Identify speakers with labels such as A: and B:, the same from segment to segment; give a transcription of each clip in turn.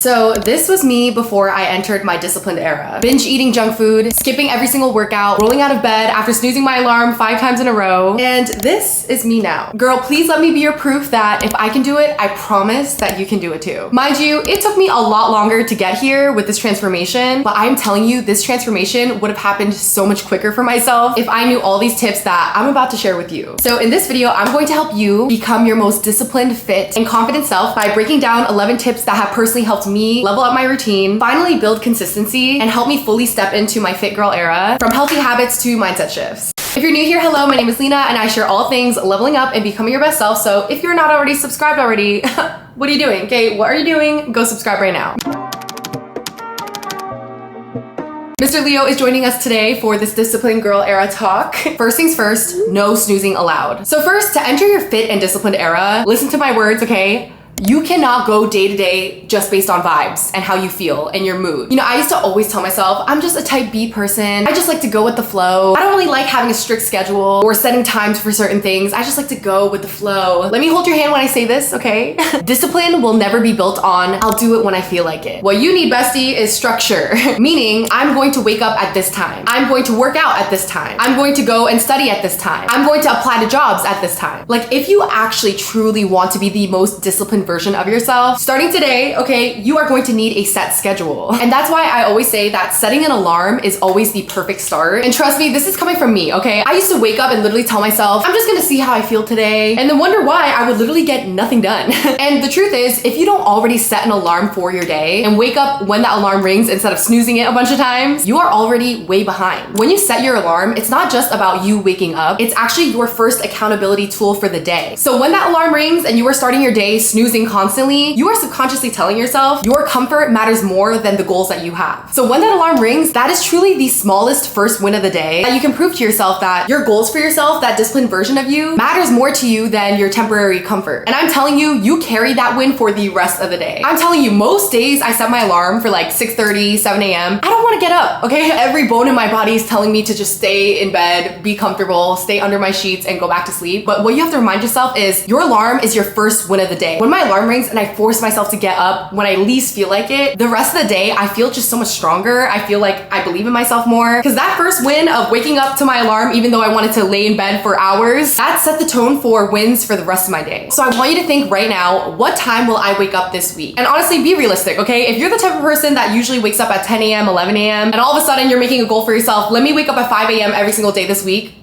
A: So this was me before I entered my disciplined era. Binge eating junk food, skipping every single workout, rolling out of bed after snoozing my alarm 5 times in a row. And this is me now. Girl, please let me be your proof that if I can do it, I promise that you can do it too. Mind you, it took me a lot longer to get here with this transformation, but I'm telling you, this transformation would have happened so much quicker for myself if I knew all these tips that I'm about to share with you. So in this video, I'm going to help you become your most disciplined, fit, and confident self by breaking down 11 tips that have personally helped me level up my routine, finally build consistency, and help me fully step into my fit girl era, from healthy habits to mindset shifts. If you're new here, hello, my name is Lena, and I share all things leveling up and becoming your best self. So if you're not already subscribed already, what are you doing? Okay, what are you doing? Go subscribe right now. Mr. Leo is joining us today for this disciplined girl era talk. First things first, no snoozing allowed. So first, to enter your fit and disciplined era, listen to my words, okay? You cannot go day to day just based on vibes and how you feel and your mood. You know, I used to always tell myself, I'm just a type B person. I just like to go with the flow. I don't really like having a strict schedule or setting times for certain things. I just like to go with the flow. Let me hold your hand when I say this, okay? Discipline will never be built on, I'll do it when I feel like it. What you need, bestie, is structure. Meaning, I'm going to wake up at this time. I'm going to work out at this time. I'm going to go and study at this time. I'm going to apply to jobs at this time. Like, if you actually truly want to be the most disciplined version of yourself, starting today, okay, you are going to need a set schedule. And that's why I always say that setting an alarm is always the perfect start. And trust me, this is coming from me, okay? I used to wake up and literally tell myself, I'm just gonna see how I feel today, and then wonder why I would literally get nothing done. And the truth is, if you don't already set an alarm for your day and wake up when that alarm rings instead of snoozing it a bunch of times, you are already way behind. When you set your alarm, it's not just about you waking up, it's actually your first accountability tool for the day. So when that alarm rings and you are starting your day snoozing constantly, you are subconsciously telling yourself your comfort matters more than the goals that you have. So when that alarm rings, that is truly the smallest first win of the day that you can prove to yourself that your goals for yourself, that disciplined version of you, matters more to you than your temporary comfort. And I'm telling you, you carry that win for the rest of the day. I'm telling you, most days I set my alarm for like 6:30, 7 a.m. I don't want to get up, okay? Every bone in my body is telling me to just stay in bed, be comfortable, stay under my sheets, and go back to sleep. But what you have to remind yourself is your alarm is your first win of the day. When my alarm rings and I force myself to get up when I least feel like it, the rest of the day, I feel just so much stronger. I feel like I believe in myself more. Because that first win of waking up to my alarm, even though I wanted to lay in bed for hours, that set the tone for wins for the rest of my day. So I want you to think right now, what time will I wake up this week? And honestly, be realistic, okay? If you're the type of person that usually wakes up at 10 a.m., 11 a.m., and all of a sudden you're making a goal for yourself, let me wake up at 5 a.m. every single day this week.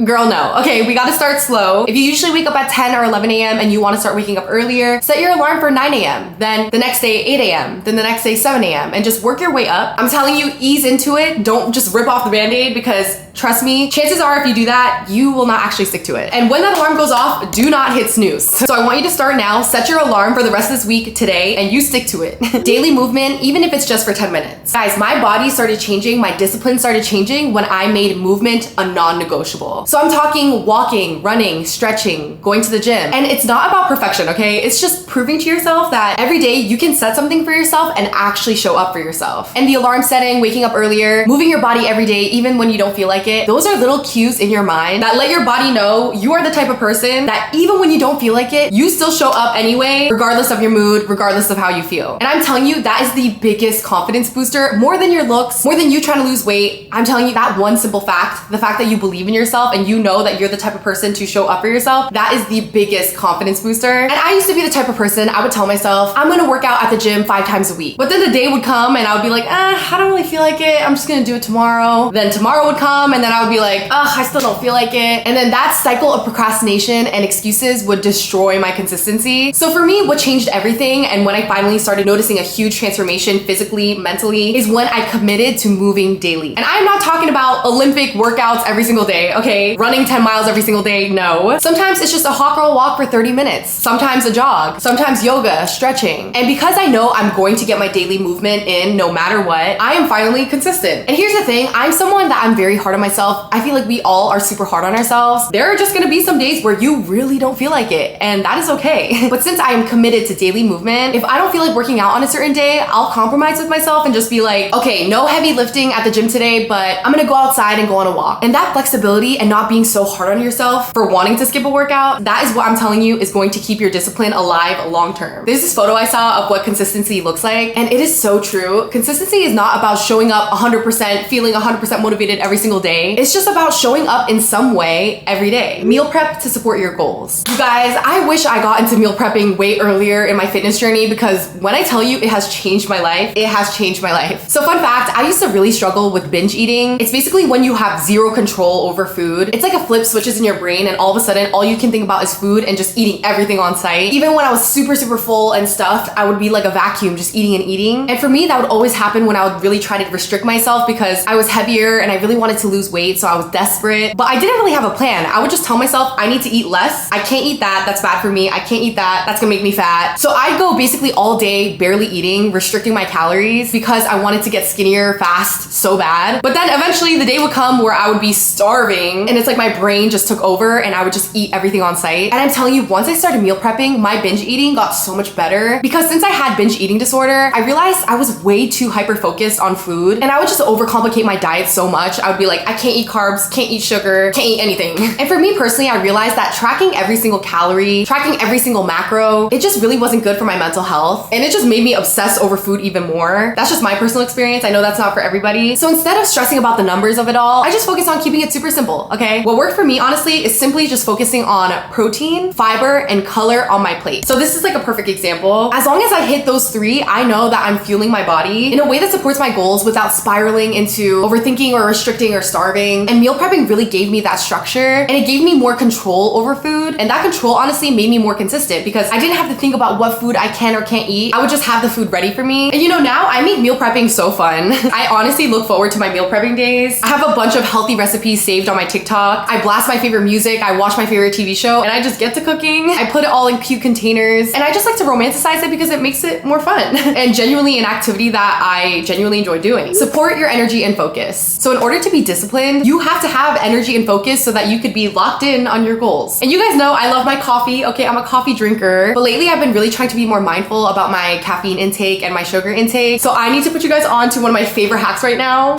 A: Girl, no. Okay, we gotta start slow. If you usually wake up at 10 or 11 a.m. and you wanna start waking up earlier, set your alarm for 9 a.m. Then the next day, 8 a.m. Then the next day, 7 a.m. and just work your way up. I'm telling you, ease into it. Don't just rip off the band-aid, because trust me, chances are if you do that, you will not actually stick to it. And when that alarm goes off, do not hit snooze. So I want you to start now, set your alarm for the rest of this week today, and you stick to it. Daily movement, even if it's just for 10 minutes. Guys, my body started changing, my discipline started changing when I made movement a non-negotiable. So I'm talking walking, running, stretching, going to the gym. And it's not about perfection, okay? It's just proving to yourself that every day you can set something for yourself and actually show up for yourself. And the alarm setting, waking up earlier, moving your body every day, even when you don't feel like it, those are little cues in your mind that let your body know you are the type of person that even when you don't feel like it, you still show up anyway, regardless of your mood, regardless of how you feel. And I'm telling you, that is the biggest confidence booster, more than your looks, more than you trying to lose weight. I'm telling you that one simple fact, the fact that you believe in yourself and you know that you're the type of person to show up for yourself, that is the biggest confidence booster. And I used to be the type of person, I would tell myself, I'm gonna work out at the gym 5 times a week. But then the day would come and I would be like, I don't really feel like it. I'm just gonna do it tomorrow. Then tomorrow would come and then I would be like, I still don't feel like it. And then that cycle of procrastination and excuses would destroy my consistency. So for me, what changed everything and when I finally started noticing a huge transformation physically, mentally, is when I committed to moving daily. And I'm not talking about Olympic workouts every single day, okay? Running 10 miles every single day, no. Sometimes it's just a hot girl walk for 30 minutes. Sometimes a jog. Sometimes yoga, stretching. And because I know I'm going to get my daily movement in no matter what, I am finally consistent. And here's the thing, I'm someone that I'm very hard on myself. I feel like we all are super hard on ourselves. There are just gonna be some days where you really don't feel like it, and that is okay. But since I am committed to daily movement, if I don't feel like working out on a certain day, I'll compromise with myself and just be like, okay, no heavy lifting at the gym today, but I'm gonna go outside and go on a walk. And that flexibility accountability and not being so hard on yourself for wanting to skip a workout, that is what I'm telling you is going to keep your discipline alive long term. There's this photo I saw of what consistency looks like, and it is so true. Consistency is not about showing up 100%, feeling 100% motivated every single day. It's just about showing up in some way every day. Meal prep to support your goals. You guys, I wish I got into meal prepping way earlier in my fitness journey, because when I tell you it has changed my life, it has changed my life. So fun fact, I used to really struggle with binge eating. It's basically when you have zero control over food. It's like a flip switches in your brain and all of a sudden all you can think about is food and just eating everything on site. Even when I was super full and stuffed, I would be like a vacuum, just eating and eating. And for me, that would always happen when I would really try to restrict myself because I was heavier and I really wanted to lose weight, so I was desperate. But I didn't really have a plan. I would just tell myself I need to eat less. I can't eat that, that's bad for me. I can't eat that, that's gonna make me fat. So I'd go basically all day barely eating, restricting my calories because I wanted to get skinnier fast so bad. But then eventually the day would come where I would be starving and it's like my brain just took over and I would just eat everything on site. And I'm telling you, once I started meal prepping, my binge eating got so much better because since I had binge eating disorder, I realized I was way too hyper focused on food and I would just overcomplicate my diet so much. I would be like, I can't eat carbs, can't eat sugar, can't eat anything. And for me personally, I realized that tracking every single calorie, tracking every single macro, it just really wasn't good for my mental health. And it just made me obsess over food even more. That's just my personal experience. I know that's not for everybody. So instead of stressing about the numbers of it all, I just focus on keeping it super simple, okay? What worked for me, honestly, is simply just focusing on protein, fiber, and color on my plate. So this is like a perfect example. As long as I hit those three, I know that I'm fueling my body in a way that supports my goals without spiraling into overthinking or restricting or starving. And meal prepping really gave me that structure and it gave me more control over food. And that control honestly made me more consistent because I didn't have to think about what food I can or can't eat. I would just have the food ready for me. And you know, now I make meal prepping so fun. I honestly look forward to my meal prepping days. I have a bunch of healthy recipes saved on my TikTok. I blast my favorite music. I watch my favorite TV show and I just get to cooking. I put it all in cute containers and I just like to romanticize it because it makes it more fun and genuinely an activity that I genuinely enjoy doing. Support your energy and focus. So in order to be disciplined, you have to have energy and focus so that you could be locked in on your goals. And you guys know I love my coffee. Okay, I'm a coffee drinker, but lately I've been really trying to be more mindful about my caffeine intake and my sugar intake. So I need to put you guys on to one of my favorite hacks right now.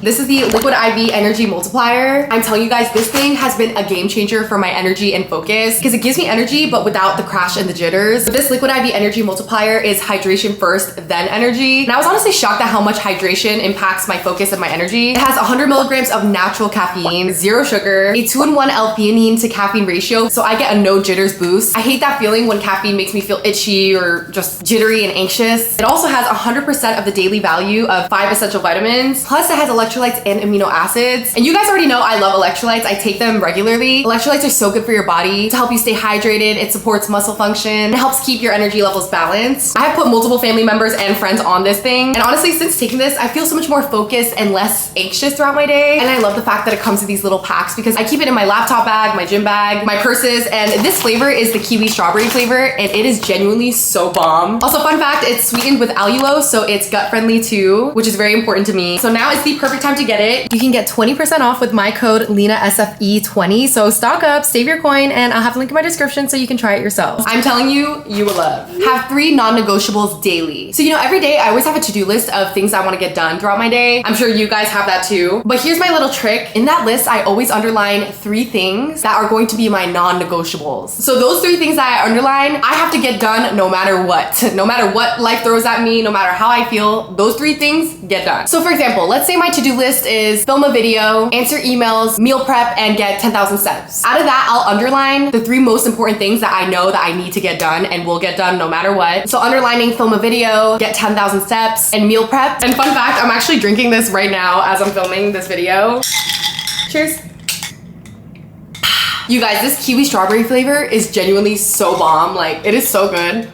A: This is the Liquid IV Energy Multiplier. I'm telling you guys, this thing has been a game changer for my energy and focus because it gives me energy, but without the crash and the jitters. This Liquid IV Energy Multiplier is hydration first, then energy. And I was honestly shocked at how much hydration impacts my focus and my energy. It has 100 milligrams of natural caffeine, zero sugar, a 2-in-1 L-theanine to caffeine ratio, so I get a no jitters boost. I hate that feeling when caffeine makes me feel itchy or just jittery and anxious. It also has 100% of the daily value of 5 essential vitamins, plus it has electrolytes and amino acids. And you guys already know I love electrolytes. I take them regularly. Electrolytes are so good for your body to help you stay hydrated. It supports muscle function. It helps keep your energy levels balanced. I have put multiple family members and friends on this thing. And honestly, since taking this, I feel so much more focused and less anxious throughout my day. And I love the fact that it comes in these little packs because I keep it in my laptop bag, my gym bag, my purses. And this flavor is the kiwi strawberry flavor. And it is genuinely so bomb. Also, fun fact, it's sweetened with allulose, so it's gut friendly too, which is very important to me. So now is the perfect time to get it. You can get 20% off with my code LenaSFE20. So stock up, save your coin, and I'll have a link in my description so you can try it yourself. I'm telling you, you will love. Have 3 non-negotiables daily. So you know, every day I always have a to-do list of things I want to get done throughout my day. I'm sure you guys have that too. But here's my little trick. In that list, I always underline 3 things that are going to be my non-negotiables. So those 3 things that I underline, I have to get done no matter what. No matter what life throws at me, no matter how I feel, those 3 things get done. So for example, let's say my to-do list is film a video, answer emails, meal prep, and get 10,000 steps. Out of that, I'll underline the 3 most important things that I know that I need to get done and will get done no matter what. So underlining film a video, get 10,000 steps, and meal prep. And fun fact, I'm actually drinking this right now as I'm filming this video. Cheers. You guys, this kiwi strawberry flavor is genuinely so bomb. Like, it is so good.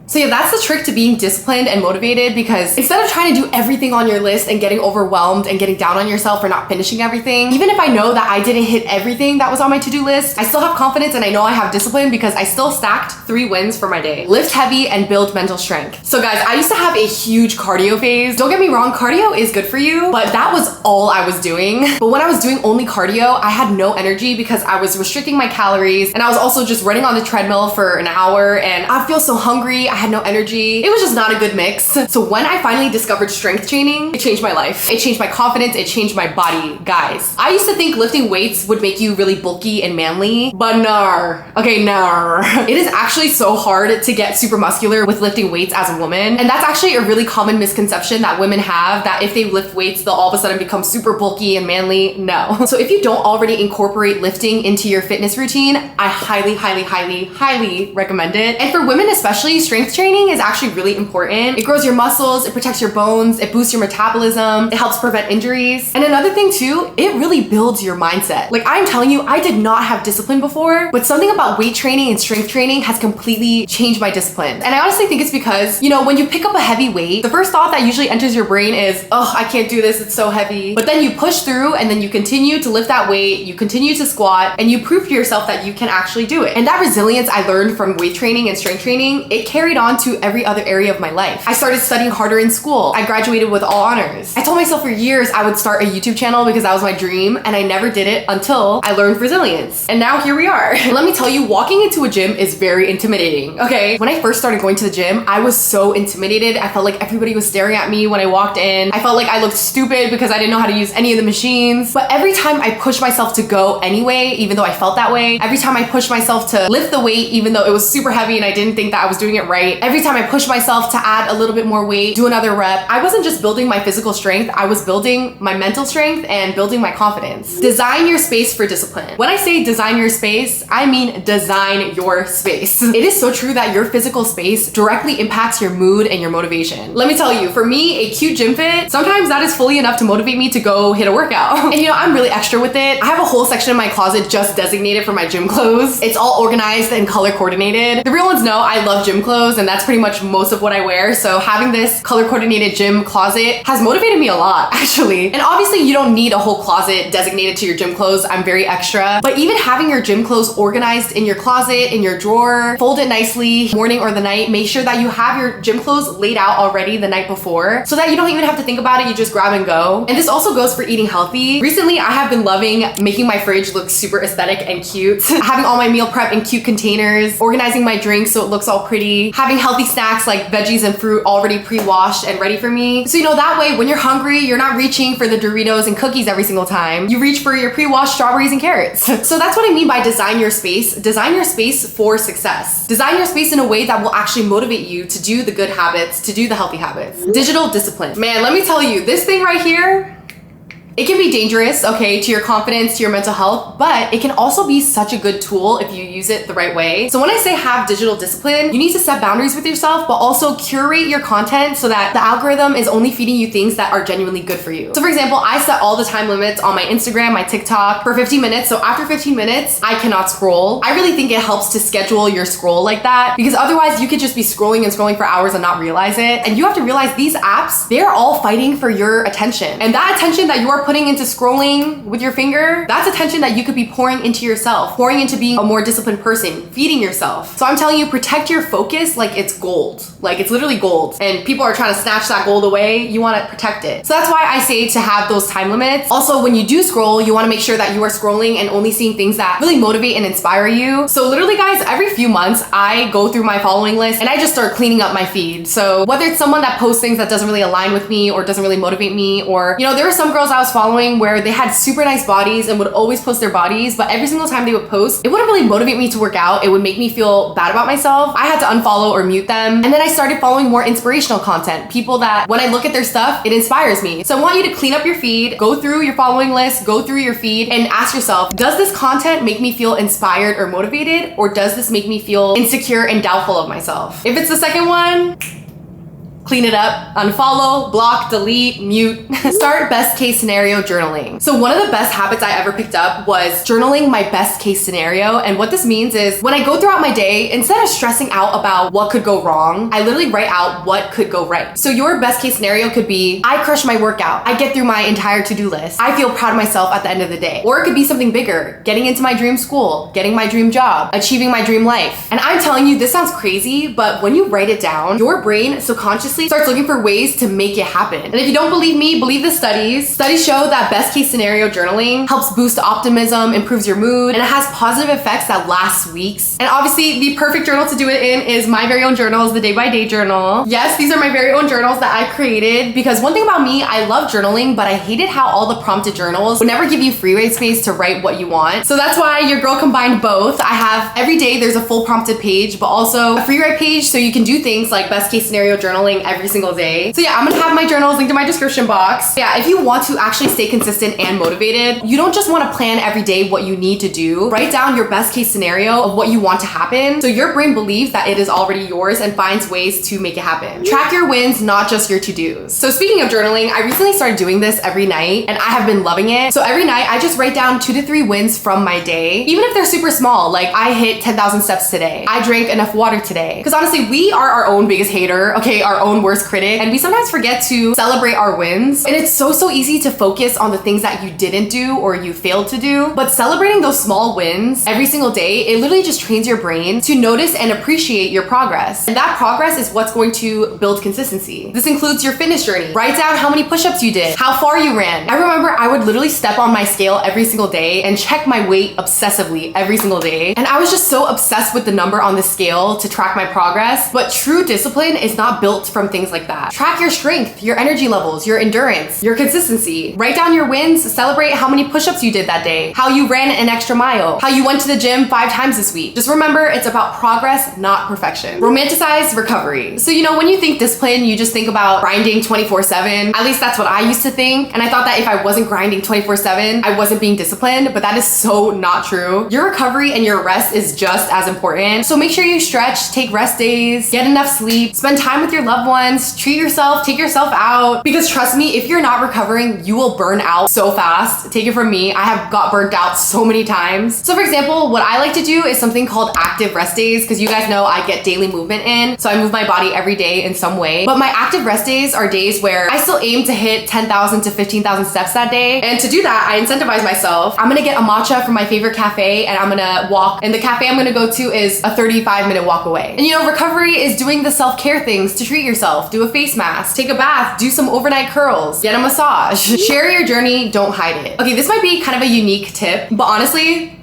A: So yeah, that's the trick to being disciplined and motivated, because instead of trying to do everything on your list and getting overwhelmed and getting down on yourself for not finishing everything, even if I know that I didn't hit everything that was on my to-do list, I still have confidence and I know I have discipline because I still stacked 3 wins for my day. Lift heavy and build mental strength. So guys, I used to have a huge cardio phase. Don't get me wrong, cardio is good for you, but that was all I was doing. But when I was doing only cardio, I had no energy because I was restricting my calories and I was also just running on the treadmill for an hour and I feel so hungry. I had no energy. It was just not a good mix. So when I finally discovered strength training, it changed my life. It changed my confidence. It changed my body. Guys, I used to think lifting weights would make you really bulky and manly, but no. Okay, no. It is actually so hard to get super muscular with lifting weights as a woman. And that's actually a really common misconception that women have, that if they lift weights, they'll all of a sudden become super bulky and manly. No. So if you don't already incorporate lifting into your fitness routine, I highly, highly, highly, highly recommend it. And for women especially, strength training is actually really important. It grows your muscles, it protects your bones, it boosts your metabolism, it helps prevent injuries. And another thing too, it really builds your mindset. Like I'm telling you, I did not have discipline before, but something about weight training and strength training has completely changed my discipline. And I honestly think it's because, you know, when you pick up a heavy weight, the first thought that usually enters your brain is, oh, I can't do this, it's so heavy. But then you push through and then you continue to lift that weight, you continue to squat, and you prove to yourself that you can actually do it. And that resilience I learned from weight training and strength training, it carried on to every other area of my life. I started studying harder in school. I graduated with all honors. I told myself for years I would start a YouTube channel because that was my dream, and I never did it until I learned resilience. And now here we are. Let me tell you, walking into a gym is very intimidating, okay? When I first started going to the gym, I was so intimidated. I felt like everybody was staring at me when I walked in. I felt like I looked stupid because I didn't know how to use any of the machines. But every time I pushed myself to go anyway, even though I felt that way, every time I pushed myself to lift the weight, even though it was super heavy and I didn't think that I was doing it right, every time I pushed myself to add a little bit more weight, do another rep, I wasn't just building my physical strength, I was building my mental strength and building my confidence. Design your space for discipline. When I say design your space, I mean design your space. It is so true that your physical space directly impacts your mood and your motivation. Let me tell you, for me, a cute gym fit, sometimes that is fully enough to motivate me to go hit a workout. And you know, I'm really extra with it. I have a whole section in my closet just designated for my gym clothes. It's all organized and color coordinated. The real ones know I love gym clothes, and that's pretty much most of what I wear. So having this color coordinated gym closet has motivated me a lot, actually. And obviously you don't need a whole closet designated to your gym clothes. I'm very extra. But even having your gym clothes organized in your closet, in your drawer, fold it nicely, morning or the night, make sure that you have your gym clothes laid out already the night before so that you don't even have to think about it, you just grab and go. And this also goes for eating healthy. Recently, I have been loving making my fridge look super aesthetic and cute, having all my meal prep in cute containers, organizing my drinks so it looks all pretty, having healthy snacks like veggies and fruit already pre-washed and ready for me. So you know, that way when you're hungry, you're not reaching for the Doritos and cookies every single time. You reach for your pre-washed strawberries and carrots. So that's what I mean by design your space. Design your space for success. Design your space in a way that will actually motivate you to do the good habits, to do the healthy habits. Digital discipline. Man, let me tell you, this thing right here, it can be dangerous, okay, to your confidence, to your mental health, but it can also be such a good tool if you use it the right way. So when I say have digital discipline, you need to set boundaries with yourself, but also curate your content so that the algorithm is only feeding you things that are genuinely good for you. So for example, I set all the time limits on my Instagram, my TikTok for 15 minutes. So after 15 minutes, I cannot scroll. I really think it helps to schedule your scroll like that, because otherwise you could just be scrolling and scrolling for hours and not realize it. And you have to realize these apps, they're all fighting for your attention. And that attention that you are putting into scrolling with your finger, that's attention that you could be pouring into yourself, pouring into being a more disciplined person, feeding yourself. So I'm telling you, protect your focus like it's gold. Like it's literally gold. And people are trying to snatch that gold away. You want to protect it. So that's why I say to have those time limits. Also, when you do scroll, you want to make sure that you are scrolling and only seeing things that really motivate and inspire you. So literally guys, every few months, I go through my following list and I just start cleaning up my feed. So whether it's someone that posts things that doesn't really align with me or doesn't really motivate me, or, you know, there were some girls I was following where they had super nice bodies and would always post their bodies, but every single time they would post, it wouldn't really motivate me to work out. It would make me feel bad about myself. I had to unfollow or mute them. And then I started following more inspirational content, people that when I look at their stuff, it inspires me. So I want you to clean up your feed, go through your following list, go through your feed and ask yourself, does this content make me feel inspired or motivated, or does this make me feel insecure and doubtful of myself? If it's the second one, clean it up, unfollow, block, delete, mute. Start best case scenario journaling. So one of the best habits I ever picked up was journaling my best case scenario. And what this means is when I go throughout my day, instead of stressing out about what could go wrong, I literally write out what could go right. So your best case scenario could be, I crush my workout. I get through my entire to-do list. I feel proud of myself at the end of the day. Or it could be something bigger, getting into my dream school, getting my dream job, achieving my dream life. And I'm telling you, this sounds crazy, but when you write it down, your brain subconsciously subconsciously starts looking for ways to make it happen. And if you don't believe me, believe the studies. Studies show that best case scenario journaling helps boost optimism, improves your mood, and it has positive effects that last weeks. And obviously the perfect journal to do it in is my very own journals, the day by day journal. Yes, these are my very own journals that I created because one thing about me, I love journaling, but I hated how all the prompted journals would never give you free write space to write what you want. So that's why your girl combined both. I have every day there's a full prompted page, but also a free write page so you can do things like best case scenario journaling every single day. So yeah, I'm gonna have my journals linked in my description box. Yeah, if you want to actually stay consistent and motivated, you don't just want to plan every day what you need to do. Write down your best case scenario of what you want to happen so your brain believes that it is already yours and finds ways to make it happen. Track your wins, not just your to-dos. So speaking of journaling, I recently started doing this every night and I have been loving it. So every night I just write down 2 to 3 wins from my day, even if they're super small, like I hit 10,000 steps today. I drank enough water today. Because honestly, we are our own biggest hater, okay, our own worst critic, and we sometimes forget to celebrate our wins. And it's so easy to focus on the things that you didn't do or you failed to do, but celebrating those small wins every single day, it literally just trains your brain to notice and appreciate your progress. And that progress is what's going to build consistency. This includes your fitness journey. Write down how many push-ups you did, how far you ran. I remember I would literally step on my scale every single day and check my weight obsessively every single day. And I was just so obsessed with the number on the scale to track my progress. But true discipline is not built from things like that. Track your strength, your energy levels, your endurance, your consistency. Write down your wins, celebrate how many push-ups you did that day, how you ran an extra mile, how you went to the gym 5 times this week. Just remember, it's about progress, not perfection. Romanticize recovery. So you know, when you think discipline, you just think about grinding 24/7. At least that's what I used to think. And I thought that if I wasn't grinding 24/7, I wasn't being disciplined, but that is so not true. Your recovery and your rest is just as important. So make sure you stretch, take rest days, get enough sleep, spend time with your loved ones, treat yourself, take yourself out. Because trust me, if you're not recovering, you will burn out so fast. Take it from me, I have got burnt out so many times. So for example, what I like to do is something called active rest days, because you guys know I get daily movement in, so I move my body every day in some way. But my active rest days are days where I still aim to hit 10,000 to 15,000 steps that day. And to do that, I incentivize myself. I'm gonna get a matcha from my favorite cafe and I'm gonna walk, and the cafe I'm gonna go to is a 35-minute walk away. And you know, recovery is doing the self-care things to treat yourself. Do a face mask, take a bath, do some overnight curls, get a massage. Share your journey, don't hide it. Okay, this might be kind of a unique tip, but honestly,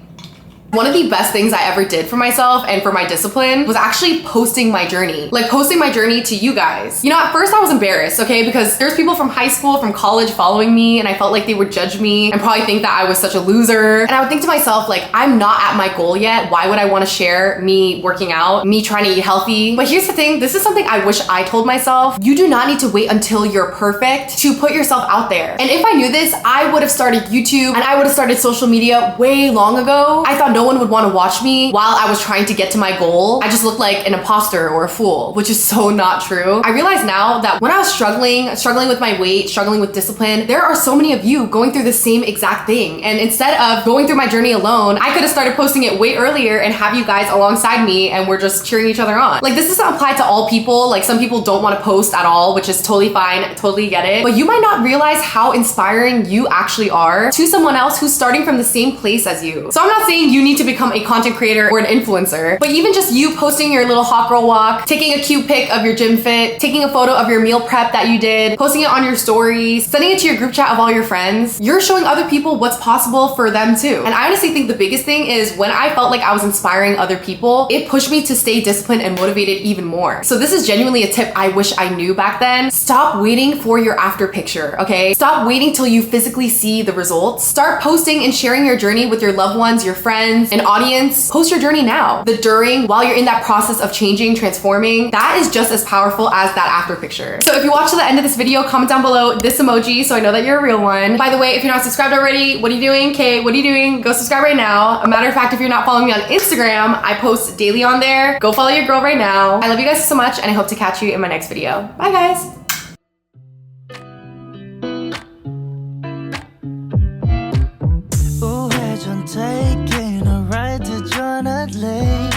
A: one of the best things I ever did for myself and for my discipline was actually posting my journey. Like posting my journey to you guys. You know, at first I was embarrassed, okay? Because there's people from high school, from college following me, and I felt like they would judge me and probably think that I was such a loser. And I would think to myself, like, I'm not at my goal yet. Why would I want to share me working out, me trying to eat healthy? But here's the thing, this is something I wish I told myself. You do not need to wait until you're perfect to put yourself out there. And if I knew this, I would have started YouTube and I would have started social media way long ago. I thought no one would want to watch me while I was trying to get to my goal. I just looked like an imposter or a fool, which is so not true. I realize now that when I was struggling with my weight, struggling with discipline, there are so many of you going through the same exact thing. And instead of going through my journey alone, I could have started posting it way earlier and have you guys alongside me and we're just cheering each other on. Like, this doesn't apply to all people. Like, some people don't want to post at all, which is totally fine, totally get it. But you might not realize how inspiring you actually are to someone else who's starting from the same place as you. So I'm not saying you need to become a content creator or an influencer, but even just you posting your little hot girl walk, taking a cute pic of your gym fit, taking a photo of your meal prep that you did, posting it on your stories, sending it to your group chat of all your friends, you're showing other people what's possible for them too. And I honestly think the biggest thing is when I felt like I was inspiring other people, it pushed me to stay disciplined and motivated even more. So this is genuinely a tip I wish I knew back then. Stop waiting for your after picture, okay? Stop waiting till you physically see the results. Start posting and sharing your journey with your loved ones, your friends, and audience. Post your journey now. The during, while you're in that process of changing, transforming, that is just as powerful as that after picture. So if you watch to the end of this video, comment down below this emoji so I know that you're a real one. By the way, if you're not subscribed already, what are you doing? Kay, what are you doing? Go subscribe right now. A matter of fact, if you're not following me on Instagram, I post daily on there. Go follow your girl right now. I love you guys so much and I hope to catch you in my next video. Bye guys.
B: Taking a ride to Jonah Lake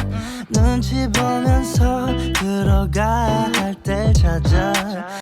B: 눈치 보면서 들어가 할 때 찾아